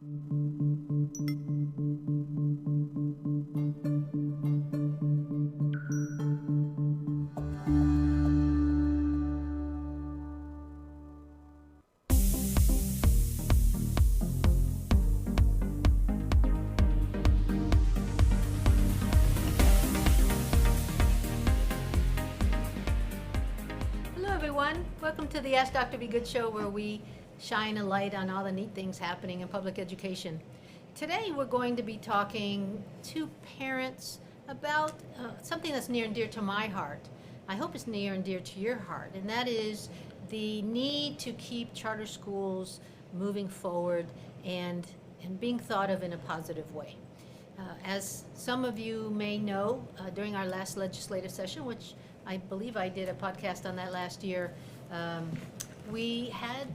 Hello everyone, welcome to the Ask Dr. Be Good show, where we shine a light on all the neat things happening in public education. Today we're going to be talking to parents about something that's near and dear to my heart. I hope it's near and dear to your heart, and that is the need to keep charter schools moving forward and being thought of in a positive way. As some of you may know, during our last legislative session, which I believe I did a podcast on that last year, we had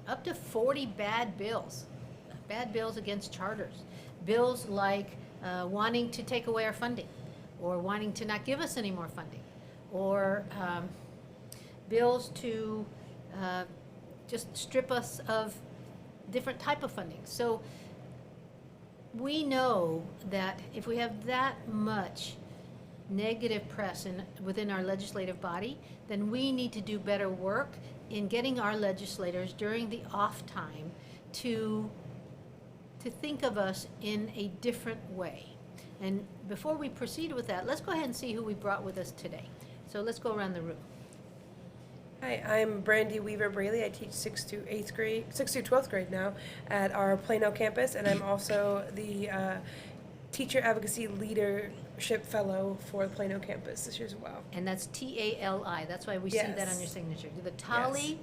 up to 40 bad bills against charters. Bills like wanting to take away our funding, or wanting to not give us any more funding, or bills to just strip us of different type of funding. So we know that if we have that much negative press within our legislative body, then we need to do better work in getting our legislators during the off time to think of us in a different way. And before we proceed with that, let's go ahead and see who we brought with us today. So let's go around the room. Hi, I'm Brandi Braley. I teach 6th to 12th grade now at our Plano campus, and I'm also the Teacher Advocacy Leadership Fellow for the Plano campus this year as well. And that's TALI. That's why we see that on your signature. You're the TALI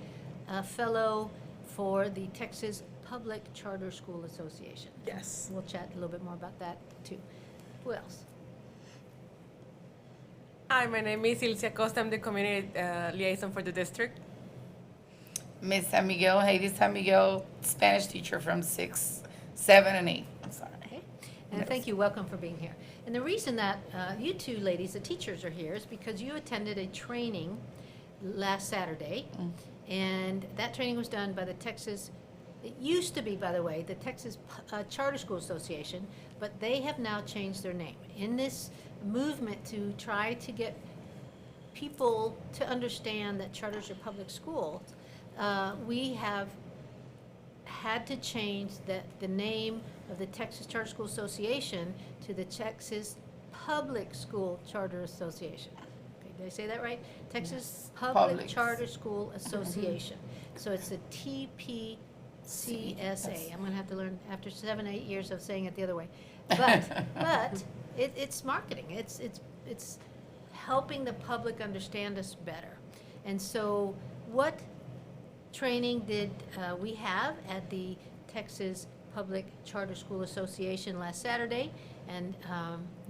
Fellow for the Texas Public Charter School Association. Yes. We'll chat a little bit more about that too. Who else? Hi, my name is Ilse Costa. I'm the community liaison for the district. Miss San Miguel, Heidi San Miguel, Spanish teacher from 6, 7, and 8. I'm sorry. Okay. And thank you, welcome for being here. And the reason that you two ladies, the teachers, are here is because you attended a training last Saturday, and that training was done by the Texas, it used to be, by the way, the Texas Charter School Association, but they have now changed their name. In this movement to try to get people to understand that charters are public schools, we have had to change the name of the Texas Charter School Association to the Texas Public School Charter Association. Okay, did I say that right? Texas Public Charter School Association. So it's the TPCSA. I'm going to have to learn after 7, 8 years of saying it the other way. But it's marketing. It's helping the public understand us better. And so what training did we have at the Texas Public Charter School Association last Saturday, and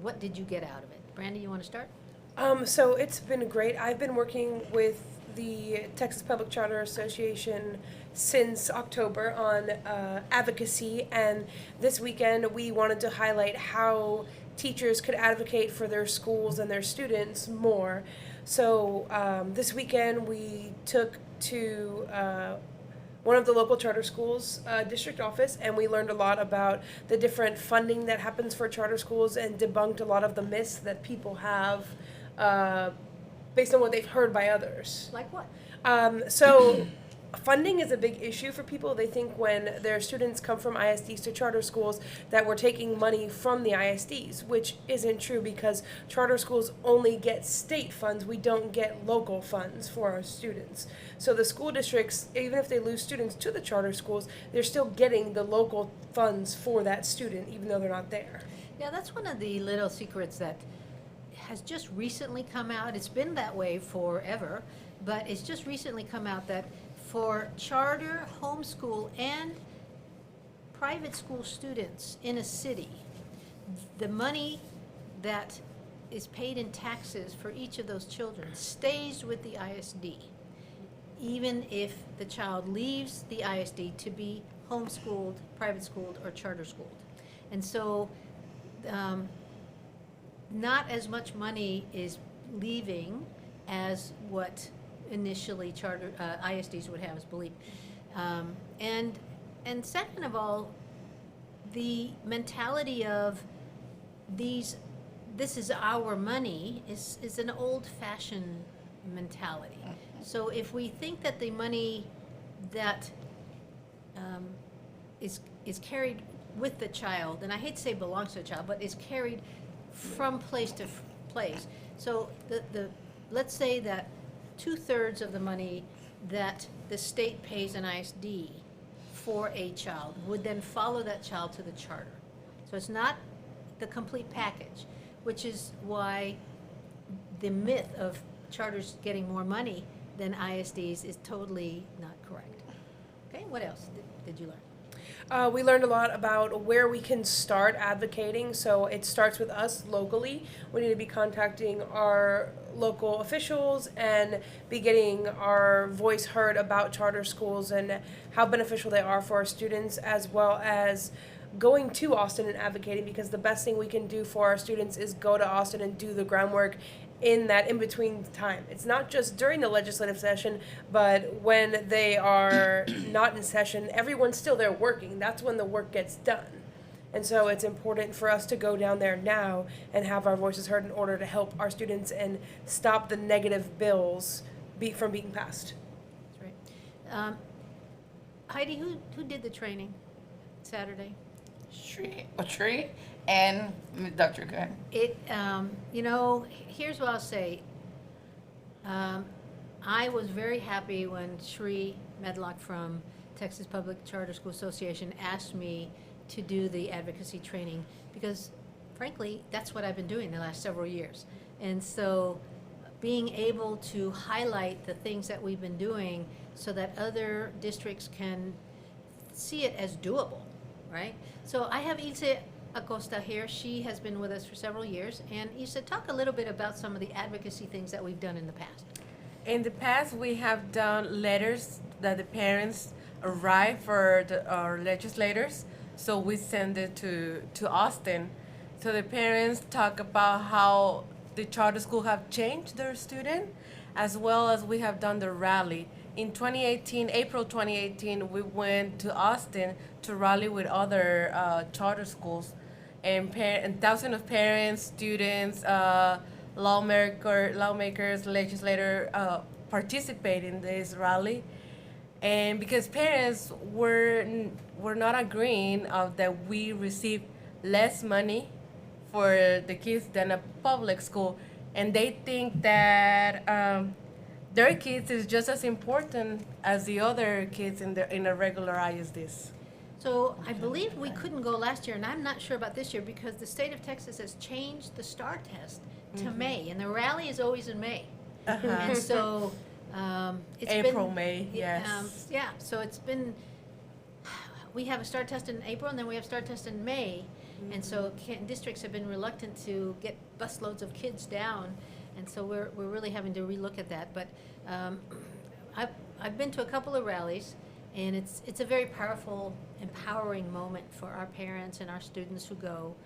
what did you get out of it? Brandi, you want to start? So it's been great. I've been working with the Texas Public Charter Association since October on advocacy, and this weekend we wanted to highlight how teachers could advocate for their schools and their students more. So this weekend we took to one of the local charter schools district office, and we learned a lot about the different funding that happens for charter schools and debunked a lot of the myths that people have based on what they've heard by others. Like what? So funding is a big issue for people. They think when their students come from ISDs to charter schools that we're taking money from the ISDs, which isn't true because charter schools only get state funds. We don't get local funds for our students. So the school districts, even if they lose students to the charter schools, they're still getting the local funds for that student, even though they're not there. Yeah, that's one of the little secrets that has just recently come out. It's been that way forever, but it's just recently come out that for charter, homeschool, and private school students in a city, the money that is paid in taxes for each of those children stays with the ISD, even if the child leaves the ISD to be homeschooled, private schooled, or charter schooled. And so not as much money is leaving as what initially ISDs would have us believe. And second of all, the mentality of this is our money is an old-fashioned mentality. So if we think that the money that is carried with the child, and I hate to say belongs to the child, but is carried from place to place. So let's say that 2/3 of the money that the state pays an ISD for a child would then follow that child to the charter. So it's not the complete package, which is why the myth of charters getting more money than ISDs is totally not correct. Okay, what else did you learn? We learned a lot about where we can start advocating. So it starts with us locally. We need to be contacting our local officials and be getting our voice heard about charter schools and how beneficial they are for our students, as well as going to Austin and advocating, because the best thing we can do for our students is go to Austin and do the groundwork in that in-between time. It's not just during the legislative session, but when they are not in session, everyone's still there working. That's when the work gets done. And so it's important for us to go down there now and have our voices heard in order to help our students and stop the negative bills from being passed. That's right. Heidi, who did the training Saturday? Tree and Dr. Good. Here's what I'll say. I was very happy when Sri Medlock from Texas Public Charter School Association asked me to do the advocacy training, because frankly, that's what I've been doing the last several years. And so being able to highlight the things that we've been doing so that other districts can see it as doable, right? So I have Ilse Acosta here. She has been with us for several years. And Ilse, talk a little bit about some of the advocacy things that we've done in the past. In the past, we have done letters that the parents write for our legislators. So we send it to Austin. So the parents talk about how the charter school have changed their student, as well as we have done the rally. In 2018, April 2018, we went to Austin to rally with other charter schools, and thousands of parents, students, lawmakers, legislators participate in this rally. And because parents were not agreeing that we receive less money for the kids than a public school, and they think that their kids is just as important as the other kids in a regular ISDs. So I believe we couldn't go last year, and I'm not sure about this year, because the state of Texas has changed the STAR test to May, and the rally is always in May. And so it's April, been, May, yes. yeah, so it's been, we have a STAR test in April, and then we have STAR test in May. And so districts have been reluctant to get busloads of kids down. And so we're really having to relook at that. But I've been to a couple of rallies, and it's a very powerful, empowering moment for our parents and our students who go,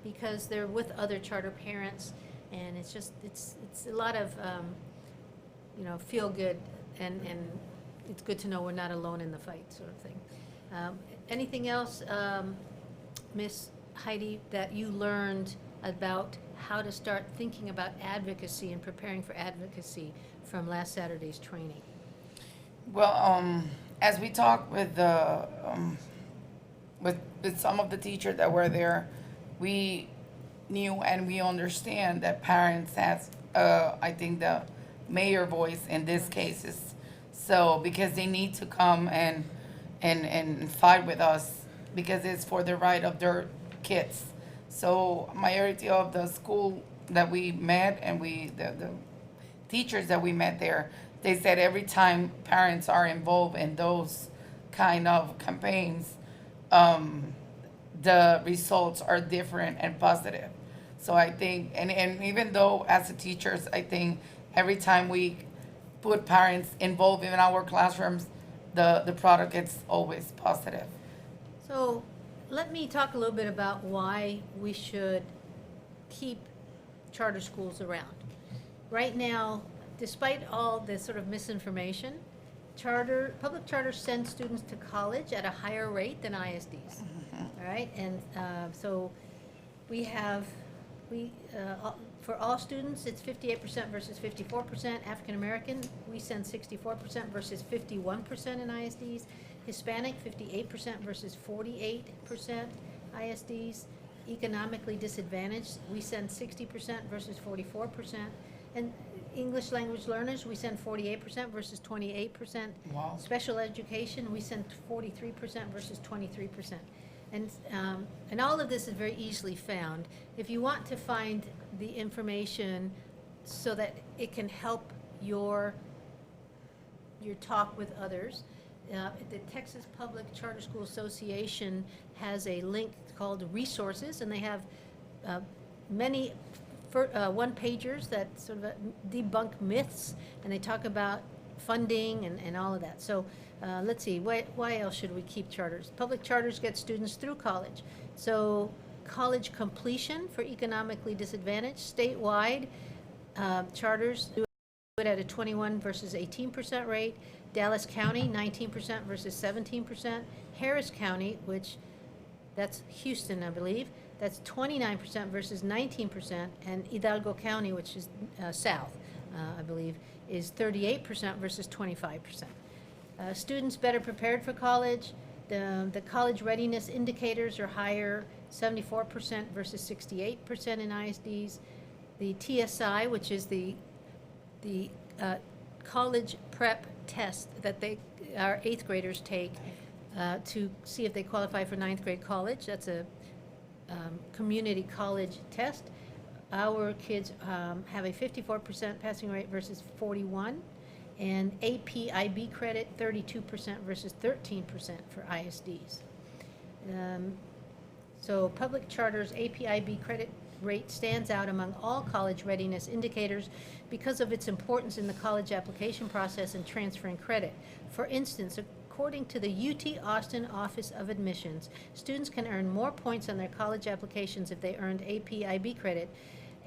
because they're with other charter parents, and it's a lot of feel good, and it's good to know we're not alone in the fight, sort of thing. Anything else, Miss Heidi, that you learned about how to start thinking about advocacy and preparing for advocacy from last Saturday's training? Well, as we talked with some of the teachers that were there, we knew and we understand that parents has, I think, the mayor voice in this case is so, because they need to come and fight with us, because it's for the right of their kids. So majority of the school that we met and the teachers that we met there, they said every time parents are involved in those kind of campaigns, the results are different and positive. So I think, and even though as a teachers, I think every time we put parents involved in our classrooms, the product is always positive. So let me talk a little bit about why we should keep charter schools around. Right now, despite all the sort of misinformation, public charters send students to college at a higher rate than ISDs. All right, and so we have, for all students, it's 58% versus 54%. African American, we send 64% versus 51% in ISDs. Hispanic, 58% versus 48% ISDs. Economically disadvantaged, we send 60% versus 44%. And English language learners, we send 48% versus 28%. Wow. Special education, we send 43% versus 23%. And all of this is very easily found. If you want to find the information so that it can help your talk with others, the Texas Public Charter School Association has a link called Resources, and they have many one-pagers that sort of debunk myths, and they talk about funding and all of that. So let's see, why else should we keep charters? Public charters get students through college. So college completion for economically disadvantaged, statewide, charters do it at a 21 versus 18% rate. Dallas County, 19% versus 17%. Harris County, which that's Houston, I believe, that's 29% versus 19%. And Hidalgo County, which is south, I believe, is 38% versus 25%. Students better prepared for college. The college readiness indicators are higher, 74% versus 68% in ISDs. The TSI, which is the college prep test that our 8th graders take to see if they qualify for 9th grade college. That's a community college test. Our kids have a 54% passing rate versus 41%, and AP IB credit 32% versus 13% for ISDs. So public charters AP IB credit rate stands out among all college readiness indicators because of its importance in the college application process and transferring credit. For instance, according to the UT Austin Office of Admissions, students can earn more points on their college applications if they earned AP IB credit,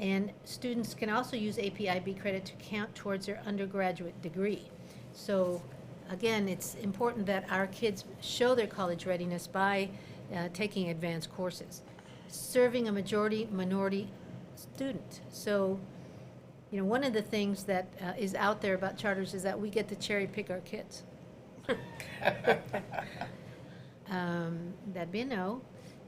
and students can also use AP IB credit to count towards their undergraduate degree. So again, it's important that our kids show their college readiness by taking advanced courses. Serving a majority minority student. So, you know, one of the things that is out there about charters is that we get to cherry pick our kids. That'd be a no.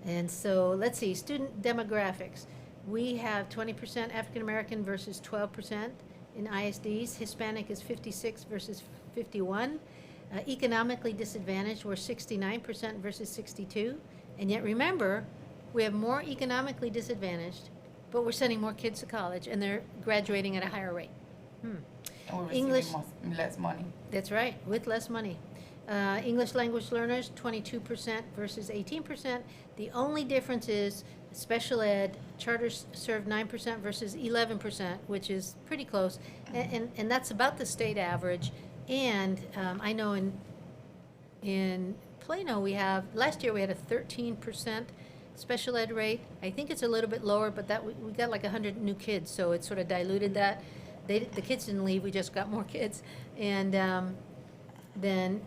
And so let's see, student demographics. We have 20% African American versus 12% in ISDs. Hispanic is 56 versus 51. Economically disadvantaged, we're 69% versus 62. And yet remember, we have more economically disadvantaged, but we're sending more kids to college, and they're graduating at a higher rate. And we're receiving English, less money. that's right, with less money. English language learners, 22% versus 18%. The only difference is special ed, charters serve 9% versus 11%, which is pretty close, and that's about the state average. And I know in Plano last year we had a 13% special ed rate. I think it's a little bit lower, but that we got like 100 new kids, so it sort of diluted that. The kids didn't leave, we just got more kids. And then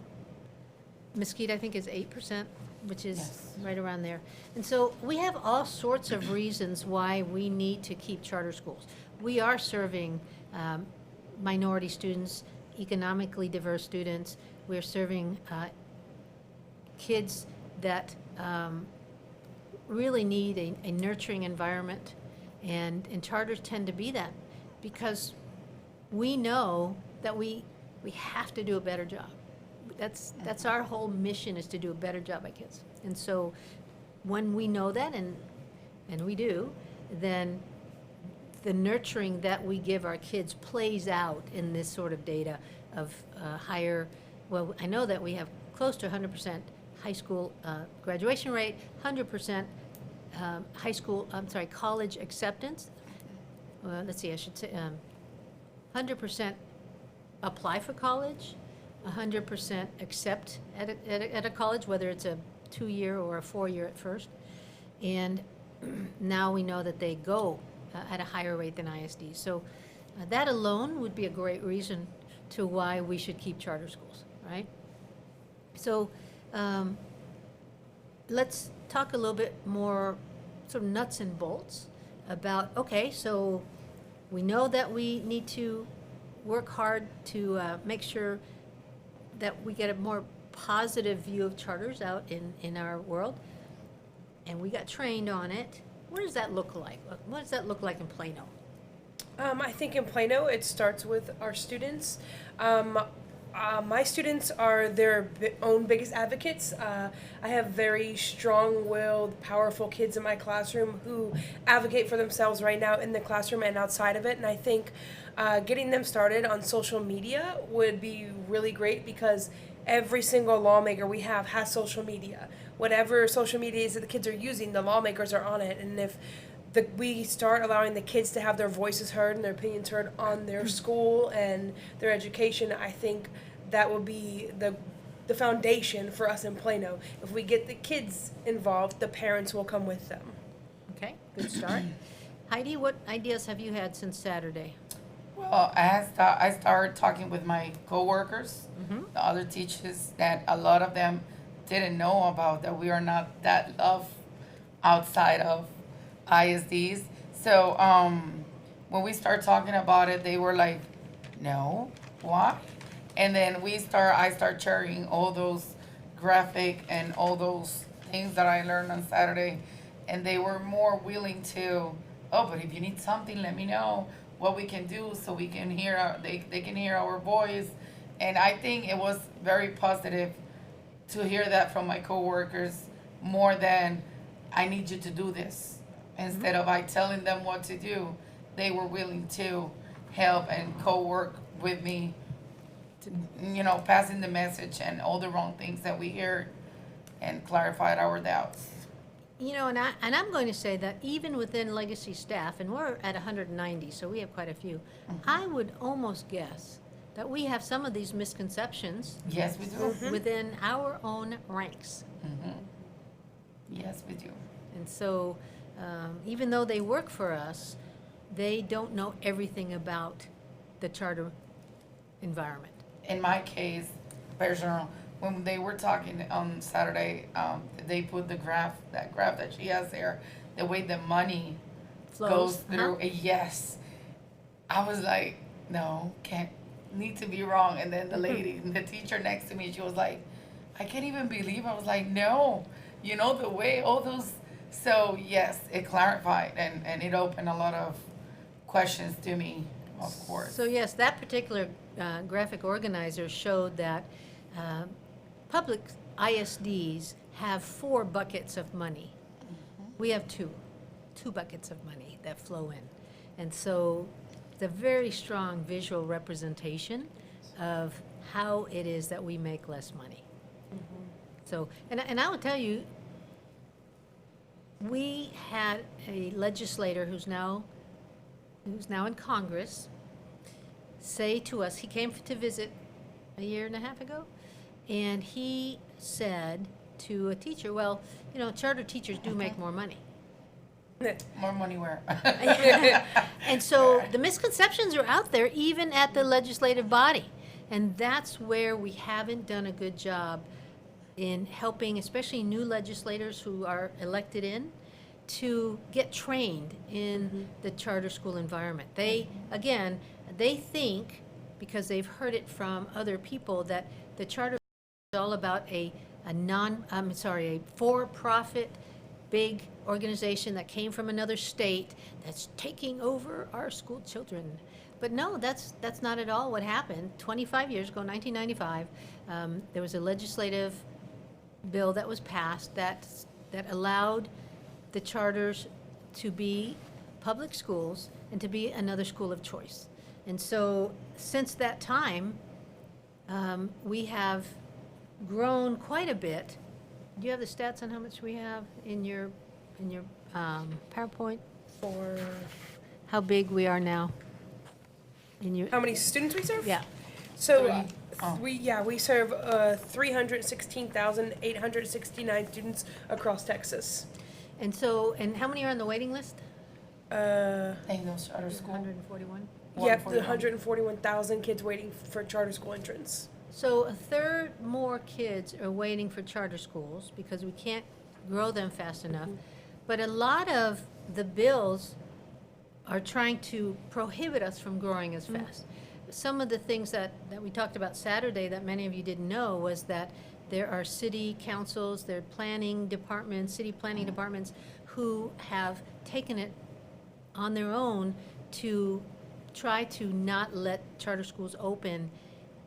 Mesquite, I think, is 8%, which is Yes. right around there. And so we have all sorts of reasons why we need to keep charter schools. We are serving minority students, economically diverse students. We're serving kids that really need a nurturing environment, and charters tend to be that because we know that we have to do a better job. That's our whole mission, is to do a better job by kids. And so when we know that, and we do, then the nurturing that we give our kids plays out in this sort of data of higher, well, I know that we have close to 100% high school graduation rate, 100% college acceptance. Let's see, I should say 100% apply for college, 100% accept at a college, whether it's a 2-year or a 4-year at first. And now we know that they go at a higher rate than ISD. So that alone would be a great reason to why we should keep charter schools, right? So let's talk a little bit more sort of nuts and bolts about, okay, so we know that we need to work hard to make sure that we get a more positive view of charters out in our world, and we got trained on it. What does that look like? What does that look like in Plano? I think in Plano, it starts with our students. My students are their own biggest advocates. I have very strong-willed, powerful kids in my classroom who advocate for themselves right now in the classroom and outside of it. And I think getting them started on social media would be really great, because every single lawmaker we have has social media. Whatever social media is that the kids are using, the lawmakers are on it. And if we start allowing the kids to have their voices heard and their opinions heard on their school and their education, I think that will be the foundation for us in Plano. If we get the kids involved, the parents will come with them. Okay, good start. Heidi, what ideas have you had since Saturday? Well, I started talking with my coworkers, the other teachers, that a lot of them didn't know about, that we are not that loved outside of ISDs. So when we start talking about it, they were like, no, why? And then I start sharing all those graphic and all those things that I learned on Saturday, and they were more willing to, oh, but if you need something, let me know what we can do so we can hear, they can hear our voice. And I think it was very positive to hear that from my coworkers, more than I need you to do this. Instead of I telling them what to do, they were willing to help and co-work with me, to, passing the message and all the wrong things that we heard, and clarified our doubts. And I'm going to say that even within legacy staff, and we're at 190, so we have quite a few, I would almost guess that we have some of these misconceptions Yes, we do. within our own ranks. Yes, we do. And so even though they work for us, they don't know everything about the charter environment. In my case, personal, when they were talking on Saturday, they put that graph that she has there, the way the money goes through. Yes, I was like, no, can't, need to be wrong. And then the lady, the teacher next to me, she was like, I can't even believe. I was like, no, the way all those. So yes, it clarified and it opened a lot of questions to me, of course. So yes, that particular graphic organizer showed that public ISDs have 4 buckets of money. We have two buckets of money that flow in. And so it's a very strong visual representation of how it is that we make less money. So, and I will tell you, we had a legislator who's now in Congress say to us, he came to visit a year and a half ago, and he said to a teacher, well, charter teachers do make more money. More money where? And so the misconceptions are out there, even at the legislative body. And that's where we haven't done a good job in helping, especially new legislators who are elected in, to get trained in the charter school environment. They think, because they've heard it from other people, that the charter is all about a for-profit big organization that came from another state that's taking over our school children. But no, that's not at all what happened. 25 years ago, 1995, there was a legislative bill that was passed that allowed the charters to be public schools and to be another school of choice. And so since that time, we have grown quite a bit. Do you have the stats on how much we have in your PowerPoint for how big we are now? How many students we serve? Yeah. So we serve 316,869 students across Texas. And how many are on the waiting list? Ain't no charter school. 141. Yep, the 141,000 kids waiting for charter school entrance. So a third more kids are waiting for charter schools because we can't grow them fast enough. But a lot of the bills are trying to prohibit us from growing as fast. Some of the things that we talked about Saturday that many of you didn't know was that there are city councils, there are planning departments, city planning departments who have taken it on their own to try to not let charter schools open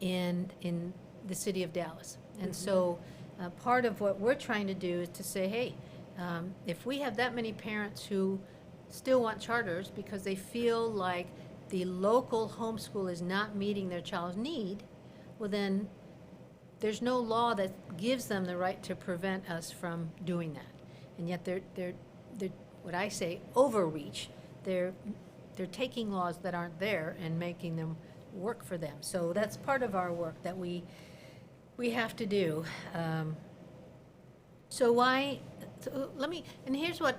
in the city of Dallas. And so part of what we're trying to do is to say, hey, if we have that many parents who still want charters because they feel like the local homeschool is not meeting their child's need, well then there's no law that gives them the right to prevent us from doing that. And yet they're what I say, overreach. They're taking laws that aren't there and making them work for them. So that's part of our work that we have to do. And here's what,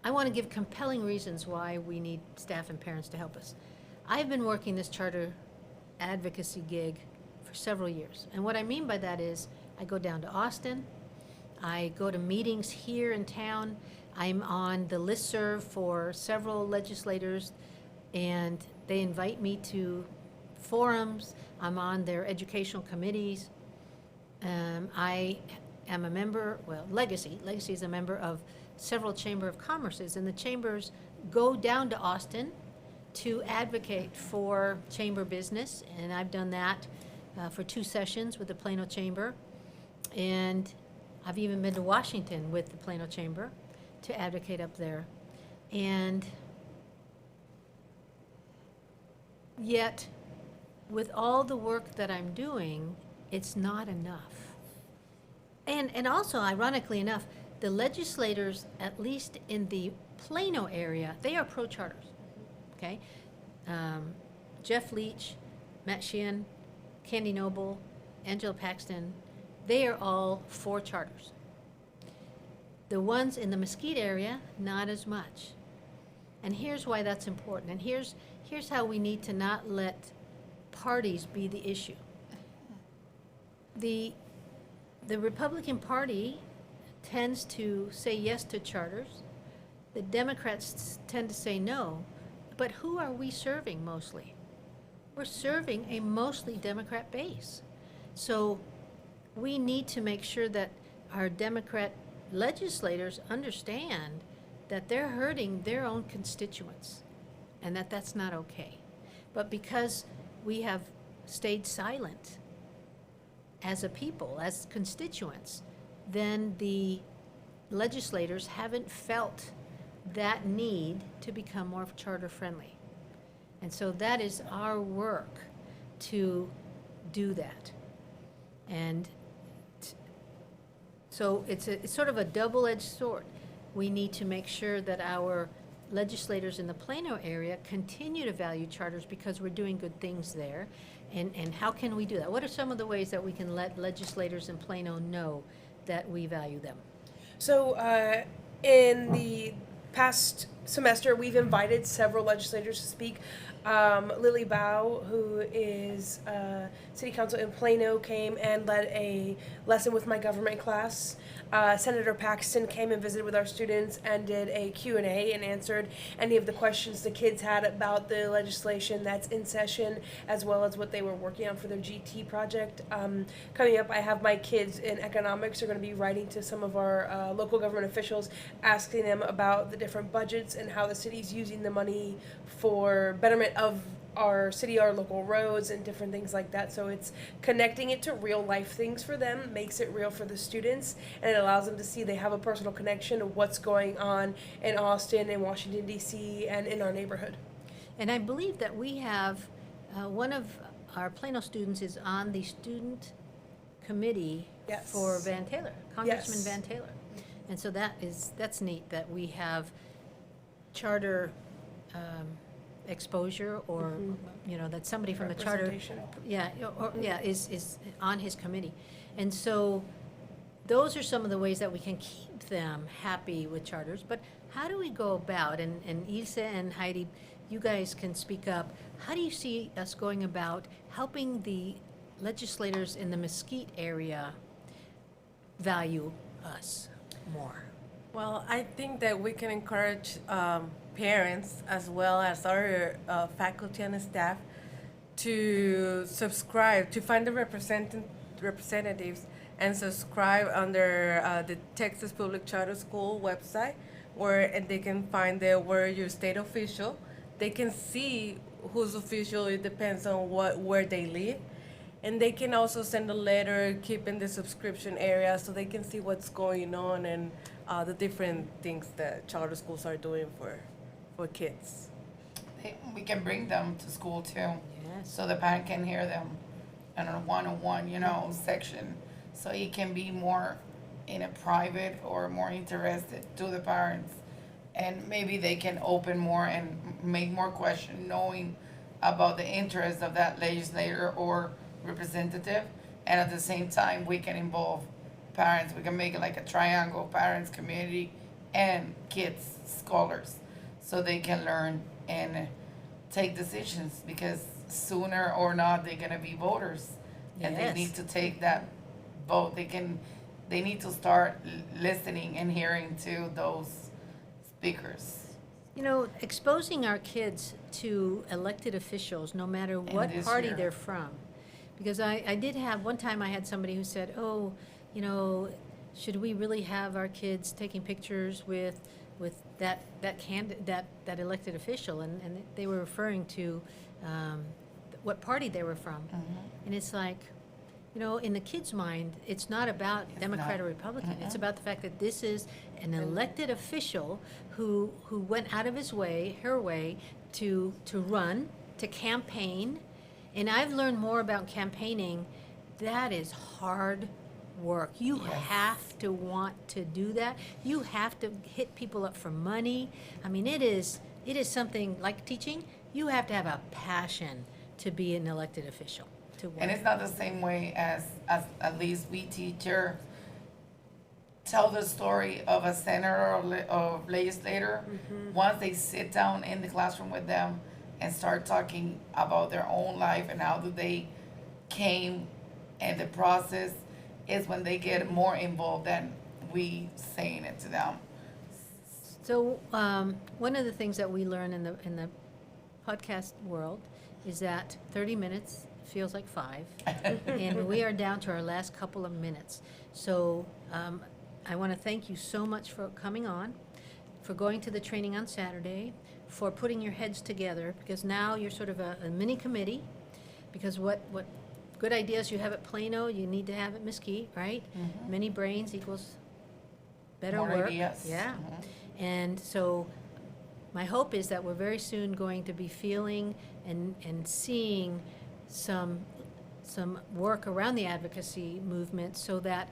I want to give compelling reasons why we need staff and parents to help us. I've been working this charter advocacy gig for several years. And what I mean by that is I go down to Austin, I go to meetings here in town, I'm on the listserv for several legislators, and they invite me to forums, I'm on their educational committees. I am a member, Legacy is a member of several Chamber of Commerces, and the chambers go down to Austin to advocate for chamber business, and I've done that for 2 sessions with the Plano Chamber, and I've even been to Washington with the Plano Chamber to advocate up there. And yet, with all the work that I'm doing, it's not enough. And also, ironically enough, the legislators, at least in the Plano area, they are pro-charters, okay? Jeff Leach, Matt Sheehan, Candy Noble, Angela Paxton, they are all for charters. The ones in the Mesquite area, not as much. And here's why that's important. And here's how we need to not let parties be the issue. The Republican Party tends to say yes to charters. The Democrats tend to say no. But who are we serving mostly? We're serving a mostly Democrat base. So we need to make sure that our Democrat legislators understand that they're hurting their own constituents and that that's not okay. But because we have stayed silent as a people, as constituents, then the legislators haven't felt that need to become more charter friendly. And so that is our work to do that. And so it's sort of a double-edged sword. We need to make sure that our legislators in the Plano area continue to value charters because we're doing good things there. And how can we do that? What are some of the ways that we can let legislators in Plano know that we value them? So in the past semester, we've invited several legislators to speak. Lily Bao, who is city council in Plano, came and led a lesson with my government class. Senator Paxton came and visited with our students and did a Q&A and answered any of the questions the kids had about the legislation that's in session, as well as what they were working on for their GT project. Coming up, I have my kids in economics are going to be writing to some of our local government officials, asking them about the different budgets and how the city's using the money for betterment of our city, our local roads, and different things like that. So it's connecting it to real life things for them, makes it real for the students, and it allows them to see they have a personal connection to what's going on in Austin and Washington, D.C., and in our neighborhood. And I believe that we have, one of our Plano students is on the student committee Yes. for Van Taylor, Congressman Yes. Van Taylor. And so that's neat that we have charter exposure, or that somebody from the charter Representation. is on his committee. And so those are some of the ways that we can keep them happy with charters. But how do we go about, and Ilse and Heidi, you guys can speak up, how do you see us going about helping the legislators in the Mesquite area value us more? Well, I think that we can encourage parents as well as our faculty and staff to subscribe, to find the representatives and subscribe under the Texas Public Charter School website, and they can find there where your state official. They can see who's official. It depends on where they live. And they can also send a letter, keep in the subscription area so they can see what's going on and the different things that charter schools are doing for kids. We can bring them to school too. Yes. So the parent can hear them in a one-on-one, section. So he can be more in a private or more interested to the parents. And maybe they can open more and make more questions, knowing about the interest of that legislator or representative. And at the same time, we can involve parents. We can make it like a triangle: parents, community, and kids, scholars, so they can learn and take decisions, because sooner or not they're gonna be voters, and they Yes. need to take that vote. They need to start listening and hearing to those speakers. Exposing our kids to elected officials, no matter what this party year. they're from. Because I did have, one time I had somebody who said, oh, should we really have our kids taking pictures with that elected official? And they were referring to what party they were from. And it's like, in the kid's mind, it's not about It's Democrat not. or Republican. It's about the fact that this is an elected official who went out of his way, her way, to run, to campaign. And I've learned more about campaigning. That is hard work. You Yes. have to want to do that. You have to hit people up for money. I mean, it is something like teaching. You have to have a passion to be an elected official, to work. And it's not the same way as at least we teachers tell the story of a senator or legislator. Once they sit down in the classroom with them and start talking about their own life and how they came and the process, is when they get more involved than we saying it to them. So one of the things that we learn in the podcast world is that 30 minutes feels like 5, and we are down to our last couple of minutes. So I want to thank you so much for coming on, for going to the training on Saturday, for putting your heads together, because now you're sort of a mini committee, because what good ideas you have at Plano, you need to have at Mesquite, right? Many brains equals better More work. ideas. Yeah. And so my hope is that we're very soon going to be feeling and seeing some work around the advocacy movement, so that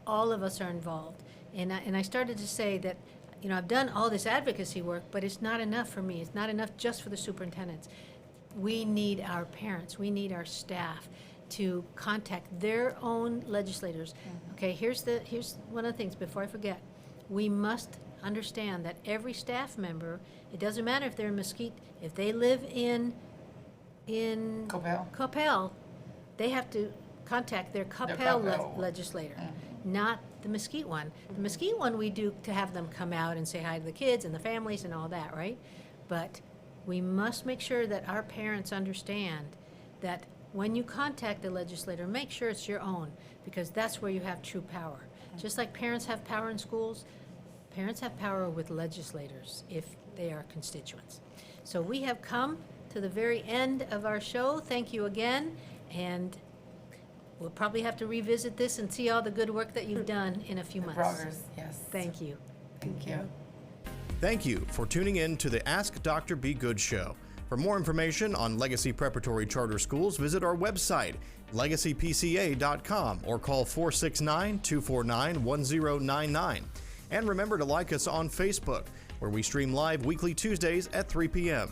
all of us are involved. And I started to say that, I've done all this advocacy work, but it's not enough for me. It's not enough just for the superintendents. We need our parents, we need our staff to contact their own legislators. Okay, here's one of the things, before I forget. We must understand that every staff member, it doesn't matter if they're in Mesquite, if they live in Coppell, they have to contact their Coppell Coppell. legislator, not the Mesquite one. The Mesquite one we do to have them come out and say hi to the kids and the families and all that, right? But we must make sure that our parents understand that when you contact the legislator, make sure it's your own, because that's where you have true power. Just like parents have power in schools, parents have power with legislators if they are constituents. So we have come to the very end of our show. Thank you again, and we'll probably have to revisit this and see all the good work that you've done in a few months. Progress, yes. Thank you. Thank you. Thank you for tuning in to the Ask Dr. Be Good show. For more information on Legacy Preparatory Charter Schools, visit our website, legacypca.com, or call 469-249-1099. And remember to like us on Facebook, where we stream live weekly Tuesdays at 3 p.m.